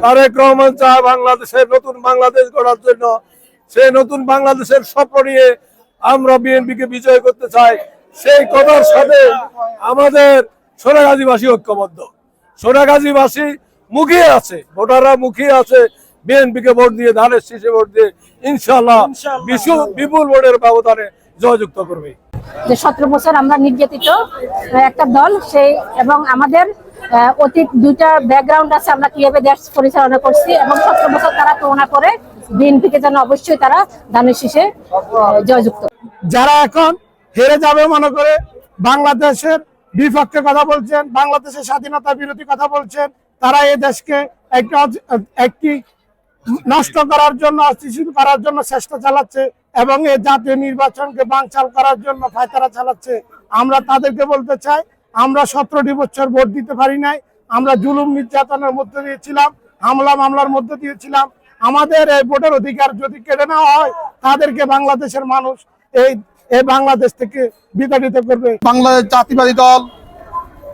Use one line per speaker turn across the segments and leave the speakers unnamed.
তারেক রহমান চায় বাংলাদেশের নতুন বাংলাদেশ গড়ার জন্য। সেই নতুন বাংলাদেশের স্বপ্ন নিয়ে আমরা বিএনপিকে বিজয় করতে চাই। সেই কথার সাথে আমাদের সোনাগাজীবাসী ঐক্যবদ্ধ। সোনাগাজীবাসী মুখিয়ে আছে, ভোটাররা মুখিয়ে আছে বিএনপিকে ভোট দিয়ে, ধানের শীষে ভোট দিয়ে ইনশাআল্লাহ বিপুল ভোটের ব্যবধানে জয়যুক্ত করবে।
যে 17 বছর আমরা নির্যাতিত একটা দল, সেই এবং আমাদের অতীত দুইটা ব্যাকগ্রাউন্ড আছে, আমরা কিভাবে দেশ পরিচালনা করছি, এবং 17 বছর তারা তুলনা করে বিএনপিকে যেন অবশ্যই তারা ধানের শীষে জয়যুক্ত।
যারা এখন হেরে যাবে মনে করে বাংলাদেশের বিপক্ষে কথা বলছেন, বাংলাদেশের স্বাধীনতা বিরোধী কথা বলছেন, তারা এই দেশকে একটি নষ্ট করার জন্য, অস্থিতিশীল করার জন্য চেষ্টা চালাচ্ছে এবং এই জাতীয় নির্বাচনকে বানচাল করার জন্য ফায়তারা চালাচ্ছে। আমরা তাদেরকে বলতে চাই, আমরা 17টি বছর ভোট দিতে পারি নাই, আমরা জুলুম নির্যাতনের মধ্যে দিয়েছিলাম, হামলা মামলার মধ্যে দিয়েছিলাম। আমাদের এই ভোটের অধিকার যদি কেড়ে নেওয়া হয়, তাদেরকে বাংলাদেশের মানুষ এই বাংলাদেশ থেকে বিতাড়িত করবে।
বাংলাদেশ জাতীয়বাদী দল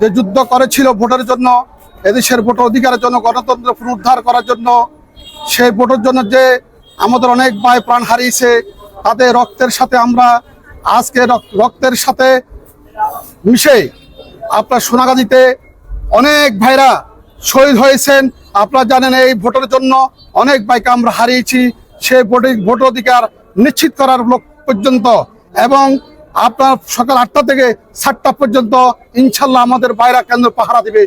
যে যুদ্ধ করেছিল ভোটের জন্য, এদেশের ভোটার অধিকারের জন্য, গণতন্ত্র পুনরুদ্ধার করার জন্য, সেই ভোটের জন্য যে আমাদের অনেক ভাই প্রাণ হারিয়েছে, তাদের রক্তের সাথে আমরা আজকে রক্তের সাথে মিশে আপনার সোনাগাজীতে অনেক ভাইরা শহীদ হয়েছেন। আপনারা জানেন এই ভোটের জন্য অনেক ভাইকে আমরা হারিয়েছি। সেই ভোট অধিকার নিশ্চিত করার পর্যন্ত এবং আপনার সকাল 8টা থেকে 7টা পর্যন্ত ইনশাল্লাহ আমাদের ভাইরা কেন্দ্র পাহারা দিবে।